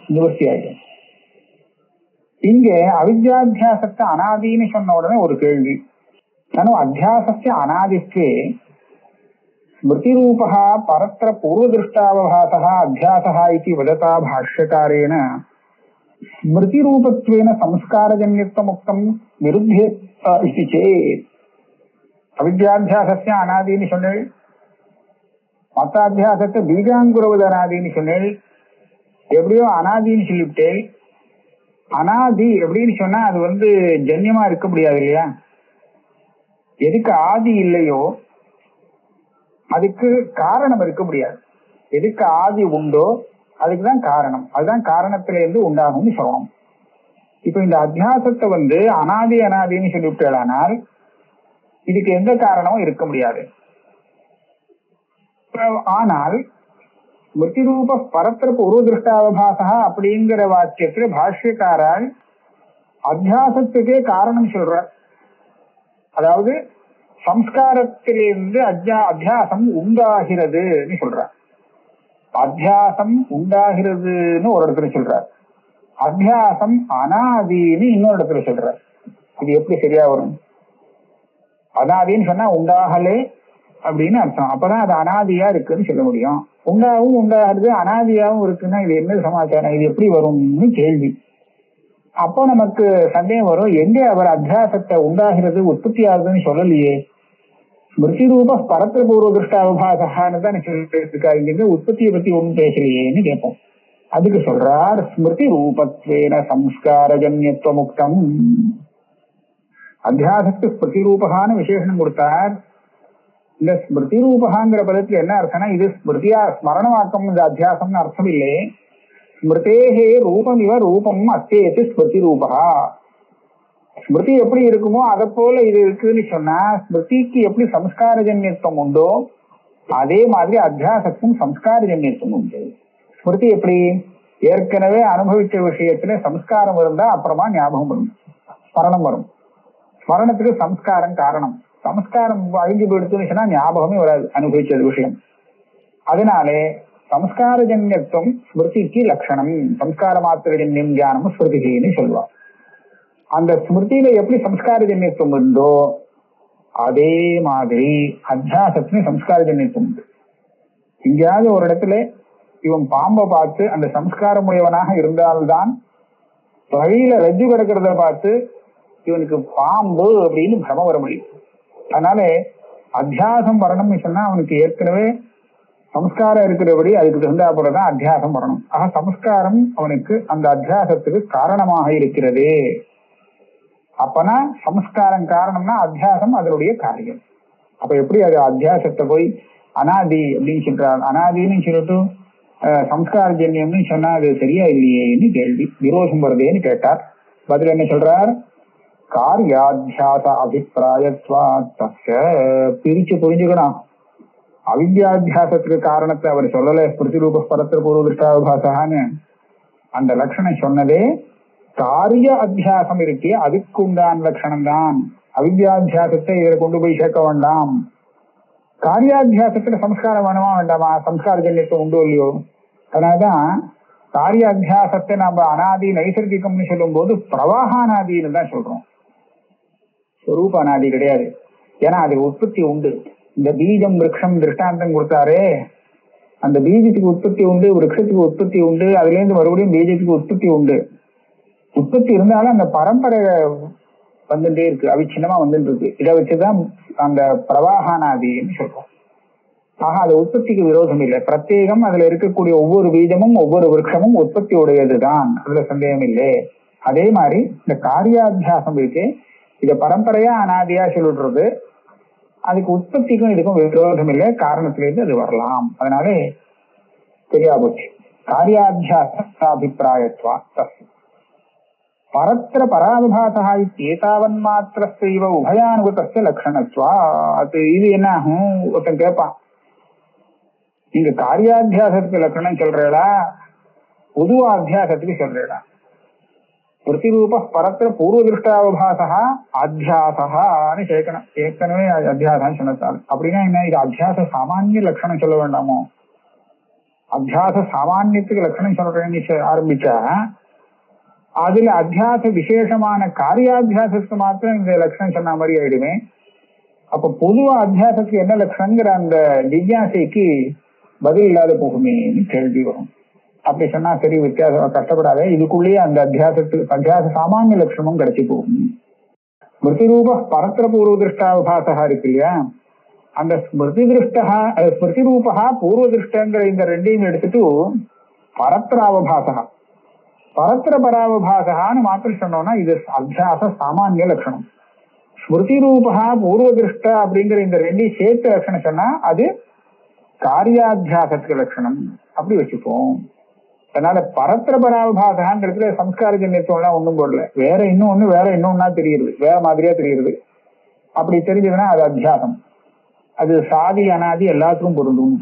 S2: நிவர்த்தி ஆயிடும். இங்க அவித்யாத்தியாசத்தை அனாதின்னு சொன்ன உடனே ஒரு கேள்வி. அத்தியாசஸ்ய அநாதிஸ்தே ஸ்மிருதிரூபா பரத்திர பூர்வதிருஷ்டாவபாசः அத்தியாசः इति वदता भाष्यकारेण ஸ்மிருதிரூபத்வேன சம்ஸ்காரஜன்யத்வம் உக்தம் விருத்தே இதி சேத். அவித்யாத்தியாசஸ்ய அநாதின்னு சொன்னேள், மற்ற அத்தியாசத்தை பீஜாங்குரவது அநாதின்னு சொன்னேள். எப்படியோ அநாதின்னு சொல்லிவிட்டேன். அனாதி எப்படின்னு சொன்னா அது ஜன்யமா இருக்க முடியாது இல்லையா? எதுக்கு ஆதி இல்லையோ அதுக்கு காரணம் இருக்க முடியாது. எதுக்கு ஆதி உண்டோ அதுக்குதான் காரணம். அதுதான் காரணத்திலிருந்து உண்டாகும்னு சொல்லணும். இப்ப இந்த அத்தியாசத்தை அனாதின்னு சொல்லிவிட்டால் இதுக்கு எந்த காரணமும் இருக்க முடியாது. ஆனால் ஸ்மிருதிரூப பரத்திர பூர்வதிருஷ்டாவபாசா அப்படிங்கிற வாக்கியத்துல பாஷ்யக்காரால் அத்தியாசத்துக்கே காரணம் சொல்ற. அதாவது சம்ஸ்காரத்திலிருந்து அத்தியாசம் உண்டாகிறதுன்னு சொல்ற. அத்தியாசம் உண்டாகிறதுன்னு ஒரு இடத்துல சொல்றார், அத்தியாசம் அனாதின்னு இன்னொரு இடத்துல சொல்றார். இது எப்படி சரியா வரும்? அனாதின்னு சொன்னா உண்டாகலே அப்படின்னு அர்த்தம். அப்பதான் அது அனாதியா இருக்குன்னு சொல்ல முடியும். உண்டாகவும் உண்டாகிறது அனாதியாகவும் இருக்குன்னா இது என்ன சமாச்சாரம்? இது எப்படி வரும்னு கேள்வி. அப்போ நமக்கு சந்தேகம் வரும், எங்கே அவர் அத்தியாசத்தை உண்டாகிறது உற்பத்தி ஆகுதுன்னு சொல்லலையே, ஸ்மிருதி ரூப பரத்திர பூர்வ திருஷ்டாவபாசான்னு தான் சொல்லிட்டு இருக்கா, இங்க உற்பத்தியை பத்தி ஒன்றும் பேசலையேன்னு கேட்போம். அதுக்கு சொல்றார், ஸ்மிருதி ரூபத்வேன சம்ஸ்காரஜன்யத்துவ முக்தம். அத்தியாசத்துக்கு ஸ்மிருதி ரூபகான்னு விசேஷனம் கொடுத்தார். இந்த ஸ்மிருதி ரூபகாங்கிற பதத்துக்கு என்ன அர்த்தம்னா, இது ஸ்மிருதியா ஸ்மரணமாக்கம் இந்த அத்தியாசம்னு அர்த்தம் இல்லை. ஸ்மிருதேகே ரூபம் இவ ரூபம் அத்தேத்து ஸ்மிருதி ரூபா. ஸ்மிருதி எப்படி இருக்குமோ அதை போல இது இருக்குன்னு சொன்னா, ஸ்மிருதிக்கு எப்படி சம்ஸ்காரஜன்யத்துவம் உண்டோ அதே மாதிரி அத்தியாசத்துக்கும் சம்ஸ்காரஜன்யத்துவம் உண்டு. ஸ்மிருதி எப்படி, ஏற்கனவே அனுபவிச்ச விஷயத்துல சம்ஸ்காரம் இருந்தா அப்புறமா ஞாபகம் வரும், ஸ்மரணம் வரும். ஸ்மரணத்துக்கு சம்ஸ்காரம் காரணம். சம்ஸ்காரம் அழிஞ்சு போயிடுச்சுன்னு சொன்னா ஞாபகமே வராது அனுபவிச்சது விஷயம். அதனாலே சம்ஸ்காரஜன்யத்துவம் ஸ்மிருதிக்கு லட்சணம். சம்ஸ்கார மாத்திரஜன்யம் ஞானம் ஸ்மிருதின்னு சொல்லுவார். அந்த ஸ்மிருதியில எப்படி சம்ஸ்காரஜன்யத்துவம் உண்டோ அதே மாதிரி அத்தியாசத்துக்கு சம்ஸ்காரஜன்யத்துவம் உண்டு. எங்கேயாவது ஒரு இடத்துல இவன் பாம்பை பார்த்து அந்த சம்ஸ்காரம் உடையவனாக இருந்தால்தான், வழியில ரஜ்ஜு கிடக்கிறத பார்த்து இவனுக்கு பாம்பு அப்படின்னு பிரம வர முடியும். அதனால அத்தியாசம் வரணும்னு சொன்னா அவனுக்கு ஏற்கனவே சம்ஸ்காரம் இருக்கிறபடி அதுக்கு தகுந்தா போலதான் அத்தியாசம் வரணும். ஆக சம்ஸ்காரம் அவனுக்கு அந்த அத்தியாசத்துக்கு காரணமாக இருக்கிறது. அப்பனா சம்ஸ்காரம் காரணம்னா அத்தியாசம் அதனுடைய காரியம். அப்ப எப்படி அது அத்தியாசத்தை போய் அனாதி அப்படின்னு சொல்றார், அனாதின்னு சொல்லிட்டு சம்ஸ்காரஜன்யம்னு சொன்னா அது சரியா இல்லையேன்னு கேள்வி, விரோதம் வருதேன்னு கேட்டார். பதில் என்ன சொல்றார், காரியாத்தியாச அபிப்பிராயத்வா தஸ்ய. பிரிச்சு புரிஞ்சுக்கணும். அவித்யாத்தியாசத்துக்கு காரணத்தை அவர் சொல்லல, ஸ்மிருதி ரூப பரத்திர பூர்வ திருஷ்டாவபாசான்னு. அந்த லட்சணம் சொன்னதே காரிய அத்தியாசம் இருக்கே அதுக்கு உண்டான லட்சணம் தான். அவித்யாத்தியாசத்தை இதில் கொண்டு போய் சேர்க்க வேண்டாம். காரியாத்தியாசத்துல சம்ஸ்காரம் வேணுமா வேண்டாமா, சம்ஸ்கார ஜன்யத்துவம் உண்டோ இல்லையோ. அதனாலதான் காரியாத்தியாசத்தை நம்ம அனாதி நைசர்கிகம்னு சொல்லும் போது பிரவாகானாதின்னு தான் சொல்றோம், ஸ்வரூப அனாதி கிடையாது. ஏன்னா அது உற்பத்தி உண்டு. இந்த பீஜம் விரக்ஷம் திருஷ்டாந்தம் கொடுத்தாரே, அந்த பீஜத்துக்கு உற்பத்தி உண்டு, விரக்ஷத்துக்கு உற்பத்தி உண்டு, அதுல இருந்து மறுபடியும் பீஜத்துக்கு உற்பத்தி உண்டு. உற்பத்தி இருந்தாலும் அந்த பரம்பரை வந்துட்டே இருக்கு, அவிச்சின்னமா வந்துட்டு இருக்கு. இதை வச்சுதான் அந்த பிரவாகானாதின்னு சொல்றோம். ஆக அது உற்பத்திக்கு விரோதம் இல்லை, பிரத்யேகம். அதுல இருக்கக்கூடிய ஒவ்வொரு பீஜமும் ஒவ்வொரு விரக்ஷமும் உற்பத்தி உடையதுதான், அதுல சந்தேகம் இல்லை. அதே மாதிரி இந்த காரியாத்தியாசம் இருக்கு, இத பரம்பரையா அனாதியா சொல்லிடுறது, அதுக்கு உற்பத்திக்கும் இதுக்கும் விரோதம் இல்லை, காரணத்திலிருந்து அது வரலாம். அதனாலே தெரியா போச்சு. காரியாத்தியாச அபிப்பிராயத்வா பரத்திர பராவபாசா ஏதாவன் மாத்திரஸ்ய உபயானுகூதஸ்ய லட்சணத்வா. அது இது என்ன ஆகும், ஒருத்தன் கேட்பான், நீங்க காரியாத்தியாசத்துக்கு லட்சணம் சொல்றா பொதுவா அத்தியாசத்துக்கு சொல்றா? பிரதிரூப பரத்திர பூர்வ திருஷ்டாவபாசா அத்தியாசகான்னு கேட்கணும். ஏற்கனவே அத்தியாசம் சொன்னதால் அப்படின்னா என்ன, இது அத்தியாச சாமானிய லட்சணம் சொல்ல வேண்டாமோ? அத்தியாச சாமானியத்துக்கு லட்சணம் சொல்றேன்னு ஆரம்பிச்சா அதுல அத்தியாச விசேஷமான காரியாத்தியாசத்துக்கு மாத்திரம் இந்த லட்சணம் சொன்ன மாதிரி ஆயிடுமே. அப்ப பொதுவா அத்தியாசத்துக்கு என்ன லட்சணங்கிற அந்த ஜிக்யாசைக்கு பதில் இல்லாத போகுமேன்னு கேள்வி வரும். அப்படி சொன்னா சரி, வித்தியாசம் கஷ்டப்படாத, இதுக்குள்ளேயே அந்த அத்தியாசத்துக்கு அத்தியாச சாமானிய லட்சணமும் கிடைச்சி போகும். ஸ்மிருதி ரூப பரத்திர பூர்வ திருஷ்டாவபாசா இருக்கு இல்லையா, அந்த ஸ்மிருதி திருஷ்டா ஸ்மிருதி ரூபா பூர்வ திருஷ்டங்கிற இந்த ரெண்டையும் எடுத்துட்டு பரத்திராவபாசா பரத்திர பராவபாசான்னு மாத்திரம் சொன்னோம்னா இது அத்தியாச சாமானிய லட்சணம். ஸ்மிருதி ரூபா பூர்வ திருஷ்ட அப்படிங்கிற இந்த ரெண்டையும் சேர்த்து லட்சணம் சொன்னா அது காரியாத்தியாசத்துக்கு லட்சணம், அப்படி வச்சுப்போம். அதனால பரத்திர பராவபாசாங்கிறதுல சம்ஸ்கார ஜன்யத்துவம்லாம் ஒன்றும் போடல, வேற இன்னொன்னு வேற இன்னொன்னா தெரியுது, வேற மாதிரியா தெரியுது. அப்படி தெரிஞ்சதுன்னா அது அத்தியாசம். அது சாதி அனாதி எல்லாத்துக்கும் பொருந்தும்.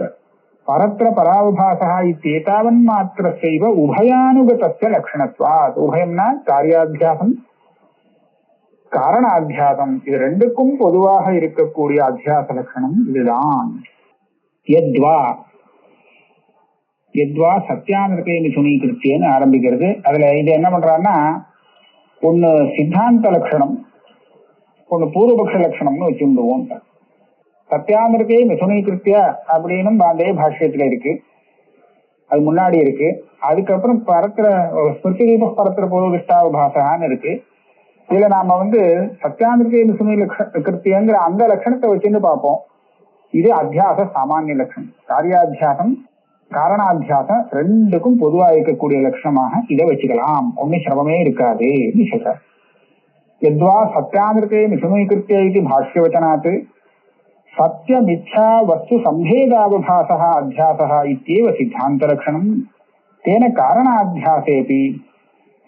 S2: பரத்திர பராவபாசா இத்தேதாவன் மாத்திர செய்வ உபயானுகதஸ்ய லட்சணத்வா. உபயம்னா காரியாத்தியாசம் காரணாத்தியாசம், இது ரெண்டுக்கும் பொதுவாக இருக்கக்கூடிய அத்தியாச லட்சணம் இதுதான். யத்வா யத்வா சத்தியாமிருக்கை மிதுனீகிருத்தியன்னு ஆரம்பிக்கிறது. அதுல இது என்ன பண்றான்னா, ஒன்னு சித்தாந்த லட்சணம், ஒன்னு பூர்வபக்ஷ லட்சணம்னு வச்சுடுவோம். சத்தியாமிருக்கை மிதுனீகிருத்திய அப்படின்னு பாண்டே பாஷ்யத்துல இருக்கு. அது முன்னாடி இருக்கு. அதுக்கப்புறம் பரத்திர ஸ்மிருதி ரூப பரத்திர பூர்வதிஷ்டாபாசான்னு இருக்கு. இதுல நாம சத்தியாந்திரிகை சுமை கிருத்தியங்கிற அந்த லட்சணத்தை வச்சுன்னு பார்ப்போம். இது அத்தியாச சாமானிய லட்சணம். காரியாத்தியாசம் காரணாத்தியாசம் ரெண்டுக்கும் பொதுவா இருக்கக்கூடிய லட்சணமாக இதை வச்சுக்கலாம். ஒன்னும் சிரமமே இருக்காது சொல்றார். யத்வா சத்தியாந்திரிகை நிசுமீகிருத்திய இது பாஷ்யவச்சனாத் சத்திய மித்யா வஸ்து சம்பேதாவபாசः அத்தியாசः இत्येव சித்தாந்தலக்ஷணம் தேன காரணாத்தியாசேபி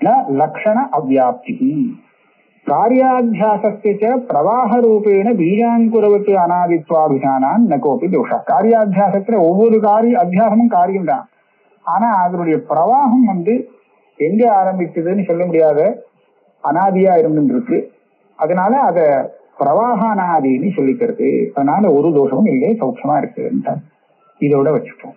S2: ந லக்ஷண அவ்யாப்திः காரியாத்தியாசஸ்ய ச பிரவாஹரூபேண பீஜாங்குரவத் அநாதித்வாபிதானான் ந கோபி தோஷः. காரியாத்தியாசத்துல ஒவ்வொரு அத்தியாசமும் காரியம் தான். ஆனா அதனுடைய பிரவாகம் எங்க ஆரம்பிச்சதுன்னு சொல்ல முடியாத அனாதியா இருந்துருக்கு. அதனால அத பிரவாகானாதின்னு சொல்லிக்கிறது. அதனால ஒரு தோஷமும் இல்லை, சௌக்கியமா இருக்கு. இதோட வச்சுப்போம்.